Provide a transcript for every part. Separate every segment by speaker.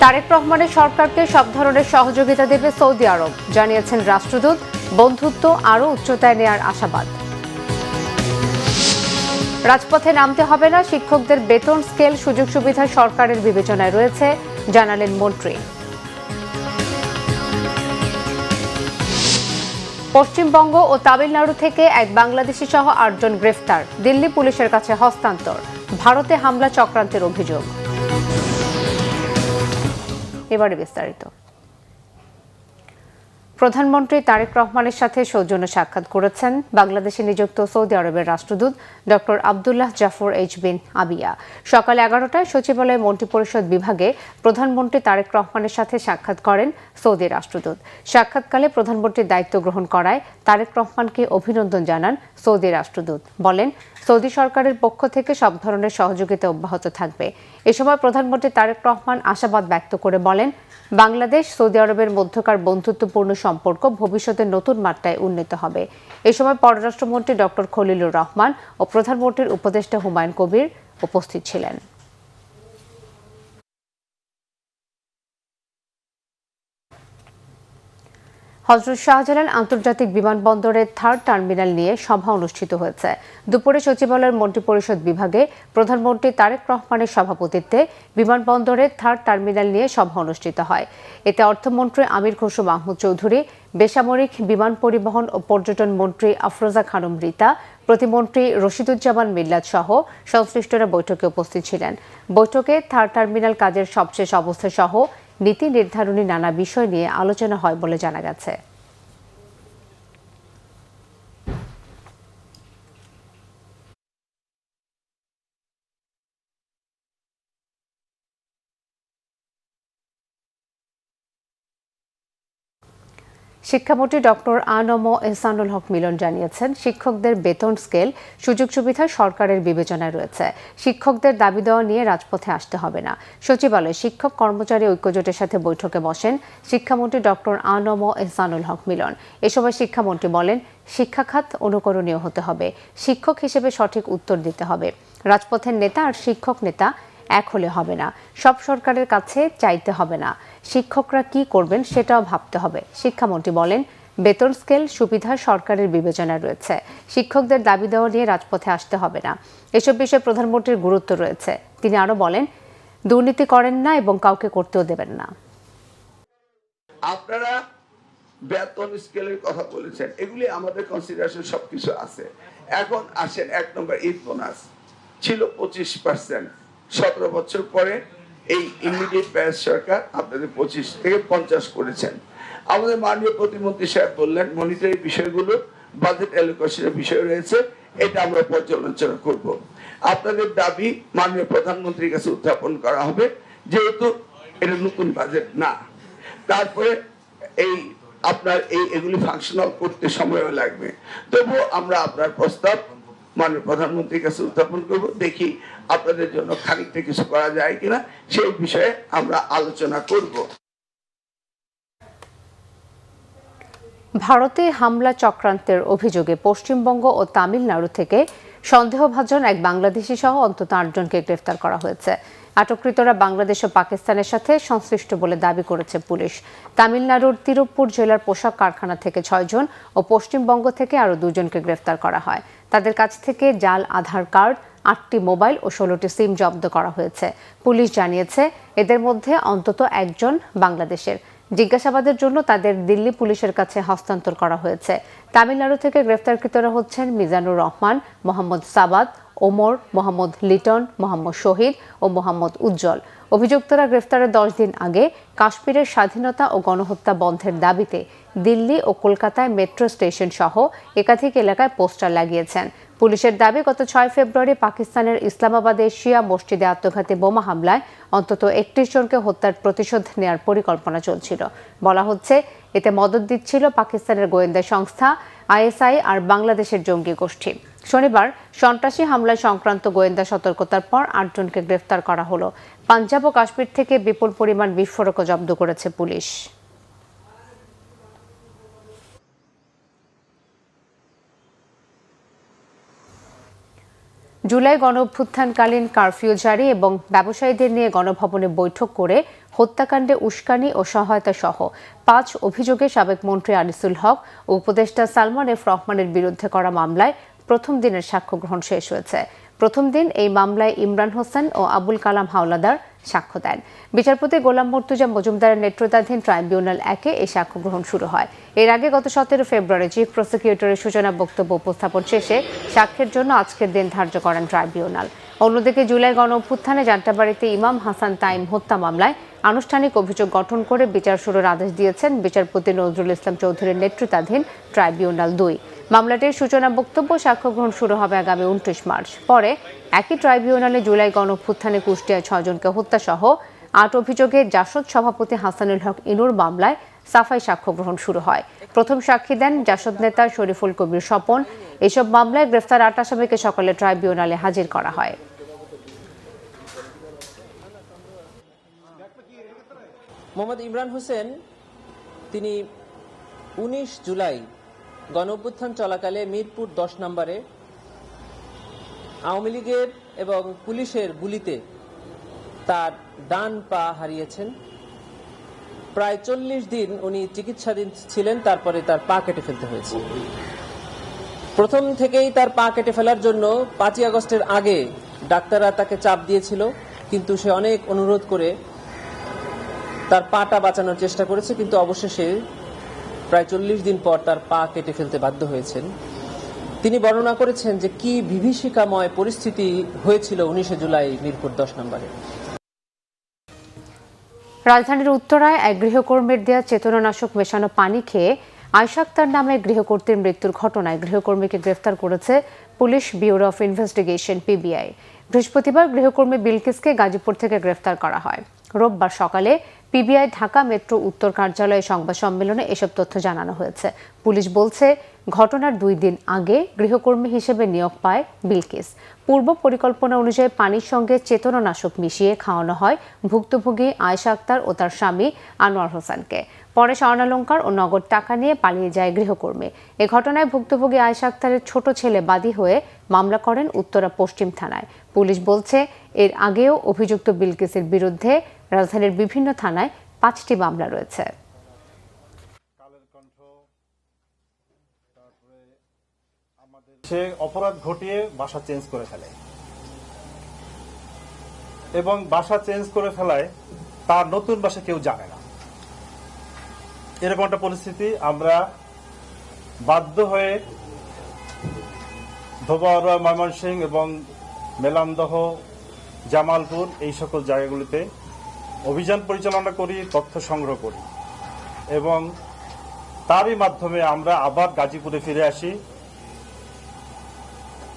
Speaker 1: তারেক রহমানের সরকারকে সব ধরনের সহযোগিতা দেবে সৌদি আরব, জানিয়েছেন রাষ্ট্রদূত। বন্ধুত্ব আরও উচ্চতায় নেয়ার আশাবাদ। রাজপথে নামতে হবে না, শিক্ষকদের বেতন স্কেল সুযোগ সুবিধা সরকারের বিবেচনায় রয়েছে, জানালেন মন্ত্রী। পশ্চিমবঙ্গ ও তামিলনাড়ু থেকে এক বাংলাদেশি সহ ৮ জন গ্রেফতার, দিল্লি পুলিশের কাছে হস্তান্তর। ভারতে হামলা চক্রান্তের অভিযোগ। এবারে বিস্তারিত। প্রধানমন্ত্রী তারেক রহমানের সাথে সৌজন্য সাক্ষাৎ করেছেন বাংলাদেশে নিযুক্ত সৌদি আরবের রাষ্ট্রদূত ডক্টর আবদুল্লাহ জাফর এইচ বিন আবিয়া। সকাল 11টায় সচিবালয় মন্ত্রিপরিষদ বিভাগে প্রধানমন্ত্রী তারেক রহমানের সাথে সাক্ষাৎ করেন সৌদি রাষ্ট্রদূত। সাক্ষাৎকালে প্রধানমন্ত্রীর দায়িত্ব গ্রহণ করায় তারেক রহমানকে অভিনন্দন জানান সৌদি রাষ্ট্রদূত। বলেন, সৌদি সরকারের পক্ষ থেকে সব ধরনের সহযোগিতা অব্যাহত থাকবে। এ সময় প্রধানমন্ত্রী তারেক রহমান আশাবাদ ব্যক্ত করে বলেন, বাংলাদেশ সৌদি আরবের মধ্যকার বন্ধুত্বপূর্ণ সম্পর্ক ভবিষ্যতে নতুন মাত্রায় উন্নীত হবে। এ সময় পররাষ্ট্রমন্ত্রী ডক্টর খলিলুর রহমান ও প্রধানমন্ত্রীর উপদেষ্টা হুমায়ুন কবির উপস্থিত ছিলেন। হযরত শাহজালাল আন্তর্জাতিক বিমানবন্দরের 3rd টার্মিনাল নিয়ে সভা অনুষ্ঠিত হয়েছে। দুপুরে সচিবালয়ের মন্ত্রিপরিষদ বিভাগে প্রধানমন্ত্রী তারেক রহমানের সভাপতিত্বে বিমানবন্দরের 3rd টার্মিনাল নিয়ে সভা অনুষ্ঠিত হয়। এতে অর্থমন্ত্রী আমির খসরু মাহমুদ চৌধুরী, বেসামরিক বিমান পরিবহন ও পর্যটন মন্ত্রী আফরোজা খানম রীতা, প্রতিমন্ত্রী রশিদুজ্জামান মিল্লাত সহ সংশ্লিষ্টরা বৈঠকে উপস্থিত ছিলেন। বৈঠকে 3rd টার্মিনাল কাজের সবশেষ অবস্থা সহ নীতি নির্ধারণী নানা বিষয় নিয়ে আলোচনা হয় বলে জানা গেছে। শিক্ষামন্ত্রী ডক্টর আ.ন.ম এহসানুল হক মিলন জানিয়েছেন, শিক্ষকদের বেতন স্কেল সুযোগ সুবিধা সরকারের বিবেচনায় রয়েছে। শিক্ষকদের দাবি দেওয়া নিয়ে রাজপথে আসতে হবে না। সচিবালয়ে শিক্ষক কর্মচারী ঐক্যজোটের সাথে বৈঠকে বসেন শিক্ষামন্ত্রী ডক্টর আ.ন.ম এহসানুল হক মিলন। এ সময় শিক্ষামন্ত্রী বলেন, শিক্ষা খাত অনুকরণীয় হতে হবে, শিক্ষক হিসেবে সঠিক উত্তর দিতে হবে। রাজপথের নেতা আর শিক্ষক নেতা এক হলে হবে না, সব সরকারের কাছে চাইতে হবে না, শিক্ষকরা কি করবেন সেটাও ভাবতে হবে। শিক্ষামন্ত্রী বলেন, বেতন স্কেল সুবিধা সরকারের বিবেচনায় রয়েছে, শিক্ষকদের দাবি দেওয়া নিয়ে রাজপথে আসতে হবে না। এসব বিষয়ে প্রধানমন্ত্রীর গুরুত্ব রয়েছে। তিনি আরো বলেন, দুর্নীতি করেন না এবং কাউকে করতেও দেবেন না।
Speaker 2: আপনারা বেতন স্কেলের কথা বলেছেন, এগুলি আমাদের কনসিডারেশন সবকিছু আছে। এখন আসেন 1 নম্বর ঈদ বোনাস ছিল 25%, 17 বছর পরে এই ইমিডিয়েট প্যাস সরকার আপনাদের 25 থেকে 50 করেছেন। আমাদের মাননীয় প্রতিমন্ত্রী সাহেব বললেন, মনিটরি বিষয়গুলো বাজেট অ্যালোকেশনের বিষয় রয়েছে, এটা আমরা পর্যালোচনা করব। আপনাদের দাবি মাননীয় প্রধানমন্ত্রীর কাছে উত্থাপন করা হবে, যেহেতু এটা নতুন বাজেট না। তারপরে এই আপনার এগুলি ফাংশনাল করতে সময়ও লাগবে, তবুও আমরা আপনার প্রস্তাব মাননীয় প্রধানমন্ত্রীর কাছে উত্থাপন করব। দেখি আপনাদের জন্য খানিকটা কিছু করা যায় কিনা, সেই বিষয়ে আমরা আলোচনা করব।
Speaker 1: ভারতে হামলা চক্রান্তের অভিযোগে পশ্চিমবঙ্গ ও তামিলনাড়ু থেকে সন্দেহভাজন এক বাংলাদেশি সহ অন্তত 8 জনকে গ্রেফতার করা হয়েছে। আটককৃতরা বাংলাদেশ ও পাকিস্তানের সাথে সংশ্লিষ্ট বলে দাবি করেছে পুলিশ। তামিলনাড়ুর তিরুপ্পুর জেলার পোশাক কারখানা থেকে 6 জন ও পশ্চিমবঙ্গ থেকে আরও 2 জনকে গ্রেফতার করা হয়। তাদের কাছ থেকে জাল আধার কার্ড, 8টি মোবাইল ও 16টি সিম জব্দ করা হয়েছে। পুলিশ জানিয়েছে, এদের মধ্যে অন্তত 1 জন বাংলাদেশের। জিজ্ঞাসাবাদের জন্য তাদের দিল্লি পুলিশের কাছে হস্তান্তর করা হয়েছে। তামিলনাড়ু থেকে গ্রেফতারকৃতরা হচ্ছেন মিজানুর রহমান, মোহাম্মদ সাবাত, ওমর, মোহাম্মদ লিটন, মোহাম্মদ শহীদ ও মোহাম্মদ উজ্জ্বল। অভিযুক্তরা গ্রেফতারের 10 দিন আগে কাশ্মীরের স্বাধীনতা ও গণহত্যা বন্ধের দাবিতে দিল্লি ও কলকাতায় মেট্রো স্টেশন সহ একাধিক এলাকায় পোস্টার লাগিয়েছেন। পুলিশের দাবি, গত 6 ফেব্রুয়ারি পাকিস্তানের ইসলামাবাদের শিয়া মসজিদে আত্মঘাতী বোমা হামলায় অন্তত 31 জনকে হত্যার প্রতিশোধ নেওয়ার পরিকল্পনা চলছিল। বলা হচ্ছে, এতে মদদ দিচ্ছিল পাকিস্তানের গোয়েন্দা সংস্থা আইএসআই আর বাংলাদেশের জঙ্গি গোষ্ঠী। শনিবার সন্ত্রাসী হামলায় সংক্রান্ত গোয়েন্দা সতর্কতার পর 8 জনকে গ্রেফতার করা হলো। পাঞ্জাব ও কাশ্মীর থেকে বিপুল পরিমাণ বিস্ফোরকও জব্দ করেছে পুলিশ। জুলাই গণঅভ্যুত্থানকালীন কারফিউ জারি এবং ব্যবসায়ীদের নিয়ে গণভবনে বৈঠক করে হত্যাকাণ্ডে উস্কানি ও সহায়তা সহ 5 অভিযোগে সাবেক মন্ত্রী আনিসুল হক ও উপদেষ্টা সালমান এফ রহমানের বিরুদ্ধে করা মামলায় প্রথম দিনের সাক্ষ্য গ্রহণ শেষ হয়েছে। প্রথম দিন এই মামলায় ইমরান হোসেন ও আবুল কালাম হাওলাদার সাক্ষ্য দেন। বিচারপতি গোলাম মর্তুজা মজুমদারের নেতৃত্বাধীন ট্রাইব্যুনাল 1-এ এই সাক্ষ্য গ্রহণ শুরু হয়। এর আগে গত 17 ফেব্রুয়ারি চিফ প্রসিকিউটরের সূচনা বক্তব্য উপস্থাপন শেষে সাক্ষ্যের জন্য আজকের দিন ধার্য করেন ট্রাইব্যুনাল। অন্যদিকে জুলাই গণঅভ্যুত্থানে যাত্রাবাড়ীতে ইমাম হাসান তাইম হত্যা মামলায় আনুষ্ঠানিক অভিযোগ গঠন করে বিচার শুরুর আদেশ দিয়েছেন বিচারপতি নজরুল ইসলাম চৌধুরীর নেতৃত্বাধীন ট্রাইব্যুনাল 2। মামলাটির সূচনা বক্তব্য সাক্ষ্য গ্রহণ শুরু হবে আগামী 29 মার্চ। পরে একই ট্রাইব্যুনালে জুলাই গণঅভ্যুত্থানে কুষ্টিয়ায় 6 জনকে হত্যাসহ 8 অভিযোগে জাসদ সভাপতি হাসানুল হক ইনুর মামলায় সাফাই সাক্ষ্য গ্রহণ শুরু হয়। প্রথম সাক্ষী দেন জাসদ নেতা শরীফুল কবির স্বপন। এসব মামলায় গ্রেফতার 8 আসামিকে সকালে ট্রাইব্যুনালে হাজির করা হয়।
Speaker 3: মোহাম্মদ ইমরান হোসেন তিনি 19 জুলাই গণঅভ্যুত্থান চলাকালে মিরপুর 10 নম্বরে আওয়ামী লীগের এবং পুলিশের গুলিতে তার ডান পা হারিয়েছেন। প্রায় 40 দিন উনি চিকিৎসাধীন ছিলেন, তারপরে তার পা কেটে ফেলতে হয়েছে। প্রথম থেকেই তার পা কেটে ফেলার জন্য 5ই আগস্টের আগে ডাক্তাররা তাকে চাপ দিয়েছিল, কিন্তু সে অনেক অনুরোধ করে তার পাটা বাঁচানোর চেষ্টা করেছে, কিন্তু অবশেষে প্রায় 40 দিন পর তার পা কেটে ফেলতে বাধ্য হয়েছেন। তিনি বর্ণনা করেছেন যে কি বিভীষিকাময় পরিস্থিতি হয়েছিল 19 জুলাই মিরপুর 10 নম্বরে।
Speaker 1: রাজধানীর উত্তরায় এক গৃহকর্মীর দেয়া চেতনানাশক মেশানো পানি খেয়ে আয়েশা আক্তার নামে গৃহকর্ত্রীর মৃত্যুর ঘটনায় গৃহকর্মীকে গ্রেফতার করেছে police bureau of investigation PBI. বৃহস্পতিবার গৃহকর্মী বিলকিসকে গাজীপুর থেকে গ্রেফতার করা হয়। রোববার সকালে পিবিআই ঢাকা মেট্রো উত্তর কার্যালয়ে সংবাদ সম্মেলনে এসব তথ্য জানানো হয়েছে। পুলিশ বলছে, ঘটনার 2 দিন আগে গৃহকর্মী হিসেবে নিয়োগ পায় বিলকিস। পূর্ব পরিকল্পনা অনুযায়ী পানির সঙ্গে চেতনানাশক মিশিয়ে খাওয়ানো হয় ভুক্তভোগী আয়েশা আক্তার ও তার স্বামী আনোয়ার হোসেনকে। পরে স্বর্ণালংকার ও নগদ টাকা নিয়ে পালিয়ে যায় গৃহকর্মী। এ ঘটনায় ভুক্তভোগী আয়েশা আক্তারের ছোট ছেলে বাদী হয়ে মামলা করেন উত্তরা পশ্চিম থানায়। পুলিশ বলছে, এর আগেও অভিযুক্ত বিলকিসের বিরুদ্ধে রাজধানীর বিভিন্ন থানায় 5টি মামলা রয়েছে।
Speaker 4: সে অপরাধ ঘটিয়ে বাসা চেঞ্জ করে ফেলে এবং বাসা চেঞ্জ করে ফেলায় তার নতুন বাসা কেউ জানে না। এরকম একটা পরিস্থিতি আমরা বাধ্য হয়ে ধোবাউড়া, ময়মনসিংহ এবং মেলান্দহ, জামালপুর এই সকল জায়গাগুলিতে অভিযান পরিচালনা করি, তথ্য সংগ্রহ করি এবং তারই মাধ্যমে আমরা আবার গাজীপুরে ফিরে আসি।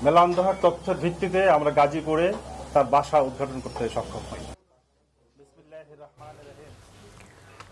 Speaker 4: মেলান্দহের তথ্যের ভিত্তিতে আমরা গাজীপুরে তার বাসা উদ্ঘাটন করতে সক্ষম হই।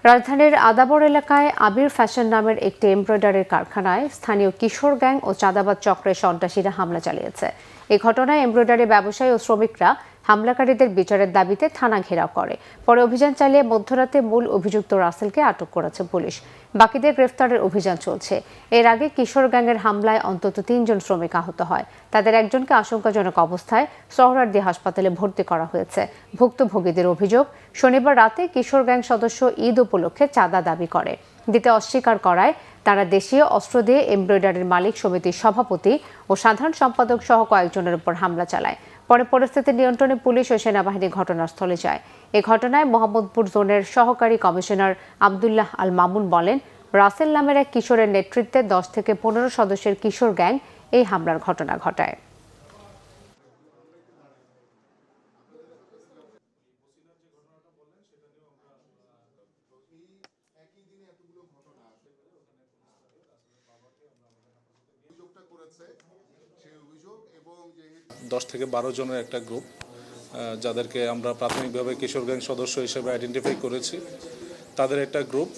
Speaker 1: রাজধানীর আদাবর এলাকায় আবির ফ্যাশন নামের একটি এমব্রয়ডারির কারখানায় স্থানীয় কিশোর গ্যাং ও চাঁদাবাজ চক্রের সন্ত্রাসীরা হামলা চালিয়েছে। এই ঘটনায় এমব্রয়ডারি ব্যবসায়ী ও শ্রমিকরা হামলাকারীদের বিচারের দাবিতে থানা ঘেরাও করে। পরে অভিযান চালিয়ে মধ্যরাতে মূল অভিযুক্ত রাসেলকে আটক করেছে পুলিশ। বাকিদের গ্রেফতারের অভিযান চলছে। এর আগে কিশোর গ্যাংয়ের হামলায় অন্তত 3 জন শ্রমিক আহত হয়। তাদের একজনকে আশঙ্কাজনক অবস্থায় সোহরাওয়ার্দী হাসপাতালে ভর্তি করা হয়েছে। ভুক্তভোগীদের অভিযোগ, শনিবার রাতে কিশোর গ্যাং সদস্য ঈদ উপলক্ষে চাঁদা দাবি করে, দিতে অস্বীকার করায় তারা দেশীয় অস্ত্র দিয়ে এমব্রয়ডারির মালিক সমিতির সভাপতি ও সাধারণ সম্পাদক সহ কয়েকজনের উপর হামলা চালায়। পরে পরিস্থিতি নিয়ন্ত্রণে পুলিশ ও সেনাবাহিনী ঘটনাস্থলে যায়। এ ঘটনায় মোহাম্মদপুর জোনের সহকারী কমিশনার আব্দুল্লাহ আল মামুন বলেন, রাসেল নামের এক কিশোরের নেতৃত্বে 10 থেকে 15 সদস্যের কিশোর গ্যাং এই হামলার ঘটনা ঘটায়।
Speaker 5: দশ থেকে 12 জনের একটা গ্রুপ, যাদেরকে আমরা প্রাথমিকভাবে কিশোর গ্যাং সদস্য হিসেবে আইডেন্টিফাই করেছি। তাদের একটা গ্রুপ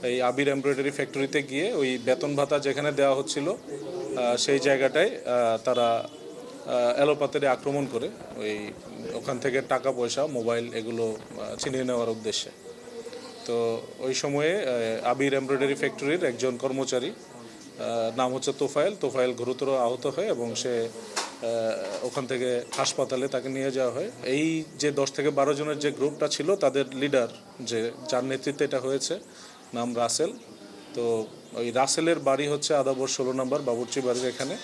Speaker 5: এই আবির এমব্রয়ডারি ফ্যাক্টরিতে গিয়ে ওই বেতন ভাতা যেখানে দেওয়া হচ্ছিল সেই জায়গাটায় তারা এলোপাতাড়ি আক্রমণ করে ওখান থেকে টাকা পয়সা, মোবাইল এগুলো ছিনিয়ে নেওয়ার উদ্দেশ্যে। তো ওই সময়ে আবির এমব্রয়ডারি ফ্যাক্টরির একজন কর্মচারী, নাম হচ্ছে তোফায়েল গুরুতর আহত হয় এবং সে ওখান থেকে হাসপাতালে তাকে নিয়ে যাওয়া হয়। এই যে 10 থেকে 12 জনের যে গ্রুপটা ছিল তাদের লিডার যার নেতৃত্বে এটা হয়েছে নাম রাসেল। তো ওই রাসেলের বাড়ি হচ্ছে আদাবর 16 নম্বর বাবুর্চি বাড়ির এখানে।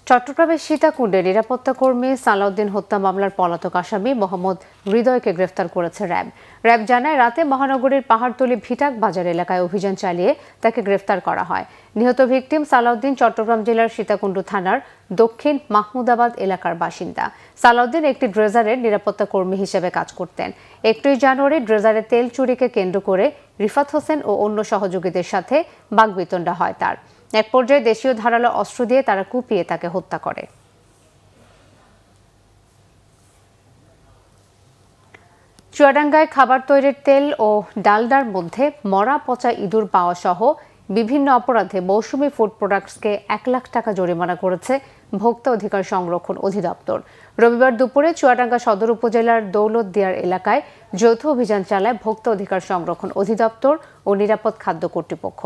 Speaker 1: চট্টগ্রামের সীতাকুণ্ডে নিরাপত্তা কর্মী সালাউদ্দিন হত্যা মামলার পলাতক আসামি মোহাম্মদ হৃদয়কে গ্রেফতার করেছে র্যাব। র্যাব জানায় রাতে মহানগরীর পাহাড়তলী ভিটাক বাজার এলাকায় অভিযান চালিয়ে তাকে গ্রেফতার করা হয়। নিহত ভিকটিম সালাউদ্দিন চট্টগ্রাম জেলার সীতাকুণ্ড থানার দক্ষিণ মাহমুদাবাদ এলাকার বাসিন্দা। সালাউদ্দিন একটি ড্রেজারের নিরাপত্তা কর্মী হিসেবে কাজ করতেন। 31 জানুয়ারি ড্রেজারে তেল চুরিকে কেন্দ্র করে রিফাত হোসেন ও অন্য সহযোগীদের সাথে বাগবিতণ্ডা হয় তার। এক পর্যায়ে দেশীয় ধারালো অস্ত্র দিয়ে তারা কুপিয়ে তাকে হত্যা করে। চুয়াডাঙ্গায় খাবার তৈরির তেল ও ডালডার মধ্যে মরা পচা ইঁদুর পাওয়া সহ বিভিন্ন অপরাধে মৌসুমী ফুড প্রোডাক্টসকে 1 লাখ টাকা জরিমানা করেছে ভোক্তা অধিকার সংরক্ষণ অধিদপ্তর। রবিবার দুপুরে চুয়াডাঙ্গা সদর উপজেলার দৌলতদিয়ার এলাকায় যৌথ অভিযান চালায় ভোক্তা অধিকার সংরক্ষণ অধিদপ্তর ও নিরাপদ খাদ্য কর্তৃপক্ষ।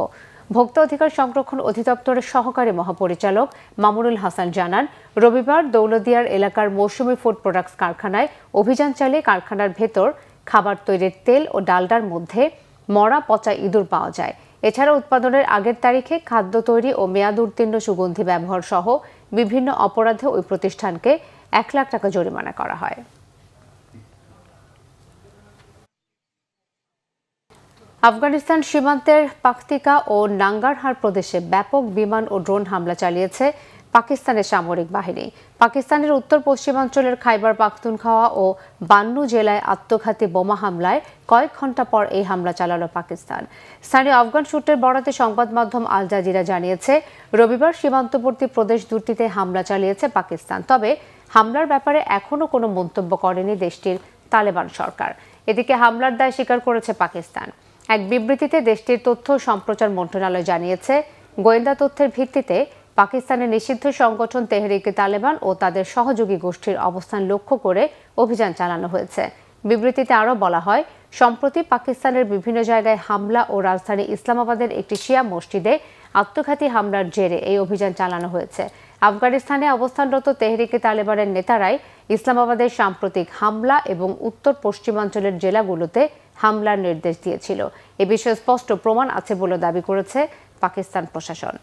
Speaker 1: ভোক্তা অধিকার সংরক্ষণ অধিদপ্তরের সহকারী মহাপরিচালক মামুনুল হাসান জানান, রবিবার দৌলতদিয়ার এলাকার মৌসুমী ফুড প্রোডাক্টস কারখানায় অভিযান চালিয়ে কারখানার ভেতর খাবার তৈরির তেল ও ডালডার মধ্যে মরা পচা ইঁদুর পাওয়া যায়। এছাড়া উৎপাদনের আগের তারিখে খাদ্য তৈরি ও মেয়াদ উত্তীর্ণ সুগন্ধি ব্যবহার সহ বিভিন্ন অপরাধে ওই প্রতিষ্ঠানকে 1 লাখ টাকা জরিমানা করা হয়। আফগানিস্তান সীমান্তের পাকতিকা ও নাঙ্গারহার প্রদেশে ব্যাপক বিমান ও ড্রোন হামলা চালিয়েছে পাকিস্তানের সামরিক বাহিনী। পাকিস্তানের উত্তর পশ্চিমাঞ্চলের খাইবার পাখতুনখাওয়া ও বান্নু জেলায় আত্মঘাতী বোমা হামলায় কয়েক ঘণ্টা পর এই হামলা চালালো পাকিস্তান। স্থানীয় আফগান সূত্রের বরাতে সংবাদ মাধ্যম আল জাজিরা জানিয়েছে, রবিবার সীমান্তবর্তী প্রদেশ দুটিতে হামলা চালিয়েছে পাকিস্তান। তবে হামলার ব্যাপারে এখনও কোনো মন্তব্য করেনি দেশটির তালেবান সরকার। এদিকে হামলার দায় স্বীকার করেছে পাকিস্তান। এক বিবৃতিতে দেশটির তথ্য সম্প্রচার মন্ত্রণালয় জানিয়েছে, গোয়েন্দা তথ্যের ভিত্তিতে পাকিস্তানের নিষিদ্ধ সংগঠন তেহরিকে তালেবান ও তাদের সহযোগী গোষ্ঠীর অবস্থান লক্ষ্য করে অভিযান চালানো হয়েছে। বিবৃতিতে আরও বলা হয়, সম্প্রতি পাকিস্তানের বিভিন্ন জায়গায় হামলা ও রাজধানী ইসলামাবাদের একটি শিয়া মসজিদে আত্মঘাতী হামলার জেরে এই অভিযান চালানো হয়েছে। আফগানিস্তানে অবস্থানরত তেহরিকে তালেবানের নেতারাই ইসলামাবাদের সাম্প্রতিক হামলা এবং উত্তর পশ্চিমাঞ্চলের জেলাগুলোতে হামলার নির্দেশ দিয়েছিল। এ বিষয়ে স্পষ্ট প্রমাণ আছে বলে দাবি করেছে পাকিস্তান প্রশাসন।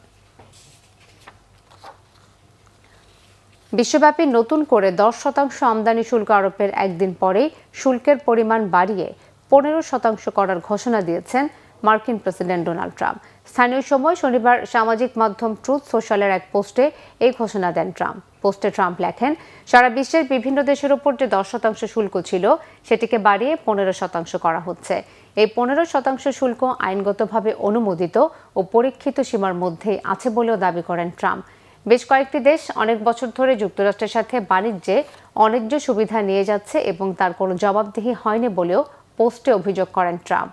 Speaker 1: বিশ্বব্যাপী নতুন করে 10% আমদানি শুল্ক আরোপের একদিন পরেই শুল্কের পরিমাণ বাড়িয়ে 15% করার ঘোষণা দিয়েছেন মার্কিন প্রেসিডেন্ট ডোনাল্ড ট্রাম্প। স্থানীয় সময় শনিবার সামাজিক মাধ্যম ট্রুথ সোশ্যালের এক পোস্টে এই ঘোষণা দেন ট্রাম্প। পোস্টে ট্রাম্প লেখেন, সারা বিশ্বের বিভিন্ন দেশের উপর যে 10% শুল্ক ছিল সেটিকে বাড়িয়ে 15% করা হচ্ছে। এই 15% শুল্ক আইনগতভাবে অনুমোদিত ও পরীক্ষিত সীমার মধ্যেই আছে বলেও দাবি করেন ট্রাম্প। বেশ কয়েকটি দেশ অনেক বছর ধরে যুক্তরাষ্ট্রের সাথে বাণিজ্যে অন্যায্য সুবিধা নিয়ে যাচ্ছে এবং তার কোনো জবাবদিহি হয়নি বলেও পোস্টে অভিযোগ করেন ট্রাম্প।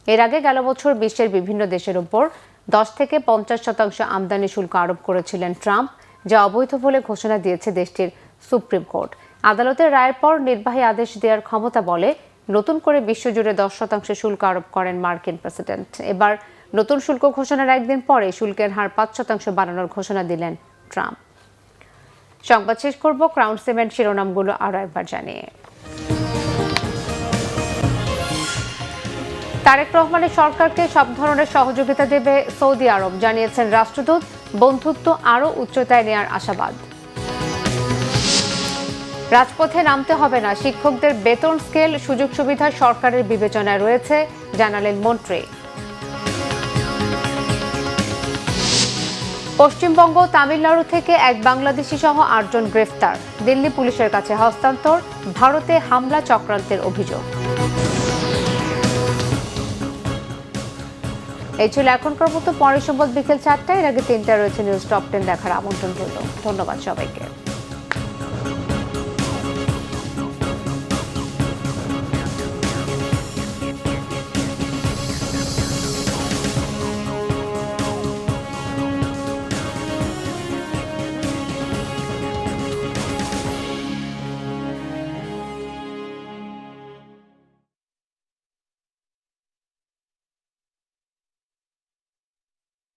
Speaker 1: এর আগে গেল বছর বিশ্বের বিভিন্ন দেশের উপর 10 থেকে 50% আমদানি শুল্ক আরোপ করেছিলেন ট্রাম্প, যা অবৈধ বলে ঘোষণা দিয়েছে দেশটির সুপ্রিম কোর্ট। আদালতের রায়ের পর নির্বাহী আদেশ দেওয়ার ক্ষমতা বলে নতুন করে বিশ্বজুড়ে 10% শুল্ক আরোপ করেন মার্কিন প্রেসিডেন্ট। এবার নতুন শুল্ক ঘোষণার একদিন পরে শুল্কের হার 5% বাড়ানোর ঘোষণা দিলেন ট্রাম্প। সংবাদ শেষ করব ক্রাউন সিমেন্ট শিরোনামগুলো আরও একবার জানিয়ে। তারেক রহমানের সরকারকে সব ধরনের সহযোগিতা দেবে সৌদি আরব, জানিয়েছেন রাষ্ট্রদূত। বন্ধুত্ব আরও উচ্চতায় নেয়ার আশাবাদ। রাজপথে নামতে হবে না, শিক্ষকদের বেতন স্কেল সুযোগ সুবিধা সরকারের বিবেচনায় রয়েছে, জানালেন মন্ত্রী। পশ্চিমবঙ্গ তামিলনাড়ু থেকে এক বাংলাদেশি সহ 8 জন গ্রেফতার, দিল্লি পুলিশের কাছে হস্তান্তর। ভারতে হামলা চক্রান্তের অভিযোগ। এই ছিল এখনকার মতো। পরের সংবাদ বিকেল 4টায়। এর আগে 3টায় রয়েছে নিউজ টপ 10 দেখার আমন্ত্রণ রইল। ধন্যবাদ সবাইকে।